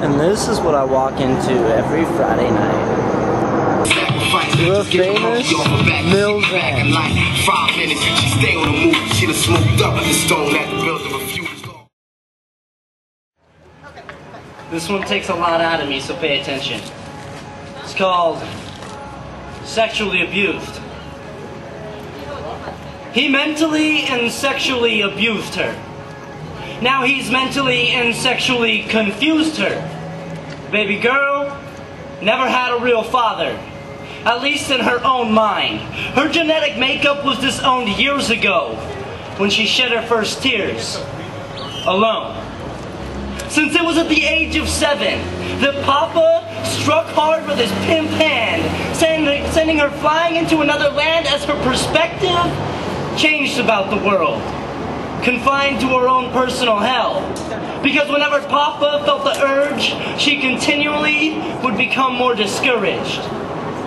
And this is what I walk into every Friday night. The famous Mills End. 5 minutes, she stay on the move. She done smoked up the stone at the building refused. This one takes a lot out of me, so pay attention. It's called Sexually Abused. He mentally and sexually abused her. Now he's mentally and sexually confused her. Baby girl never had a real father, at least in her own mind. Her genetic makeup was disowned years ago when she shed her first tears alone. Since it was at the age of 7 that Papa struck hard with his pimp hand, sending her flying into another land as her perspective changed about the world, confined to her own personal hell. Because whenever Papa felt the urge, she continually would become more discouraged,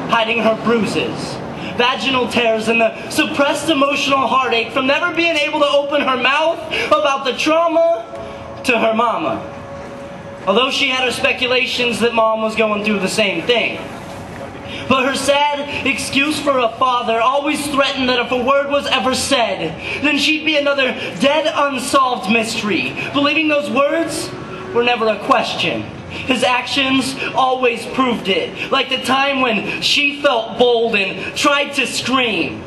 hiding her bruises, vaginal tears, and the suppressed emotional heartache from never being able to open her mouth about the trauma to her mama. Although she had her speculations that mom was going through the same thing. But her sad excuse for a father always threatened that if a word was ever said, then she'd be another dead unsolved mystery, believing those words were never a question. His actions always proved it, like the time when she felt bold and tried to scream.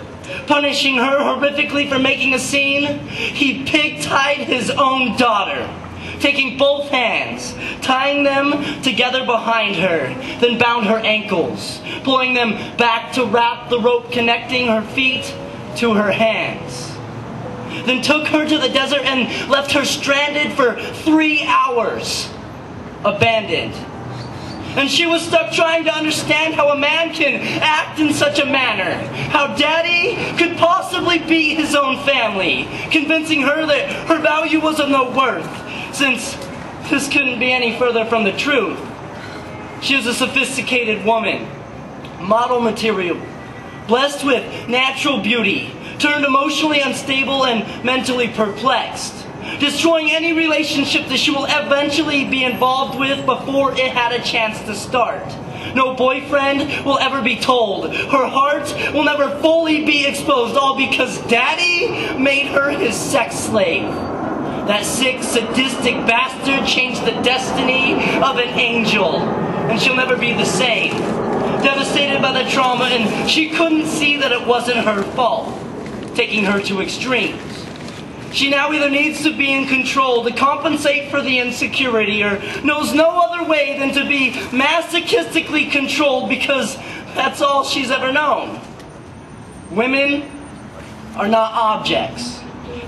Punishing her horrifically for making a scene, he pig-tied his own daughter, taking both hands, tying them together behind her, then bound her ankles, pulling them back to wrap the rope connecting her feet to her hands. Then took her to the desert and left her stranded for 3 hours, abandoned. And she was stuck trying to understand how a man can act in such a manner, how daddy could possibly beat his own family, convincing her that her value was of no worth, since this couldn't be any further from the truth. She was a sophisticated woman, model material, blessed with natural beauty, turned emotionally unstable and mentally perplexed, destroying any relationship that she will eventually be involved with before it had a chance to start. No boyfriend will ever be told. Her heart will never fully be exposed, all because daddy made her his sex slave. That sick, sadistic bastard changed the destiny of an angel, and she'll never be the same. Devastated by the trauma, and she couldn't see that it wasn't her fault, taking her to extremes. She now either needs to be in control to compensate for the insecurity, or knows no other way than to be masochistically controlled, because that's all she's ever known. Women are not objects.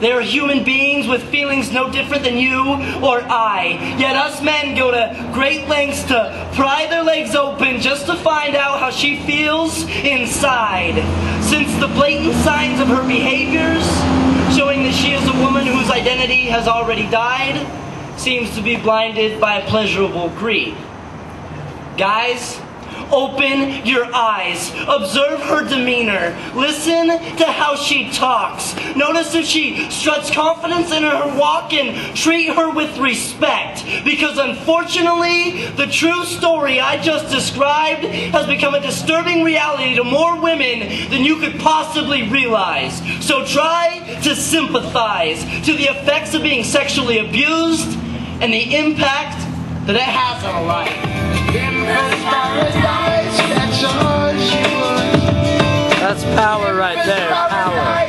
They are human beings with feelings no different than you or I. Yet us men go to great lengths to pry their legs open just to find out how she feels inside. Since the blatant signs of her behaviors, showing that she is a woman whose identity has already died, seems to be blinded by a pleasurable greed. Guys, open your eyes. Observe her demeanor. Listen to how she talks. Notice if she struts confidence in her walk, and treat her with respect. Because unfortunately, the true story I just described has become a disturbing reality to more women than you could possibly realize. So try to sympathize to the effects of being sexually abused and the impact that it has on a life. That's power right there, power.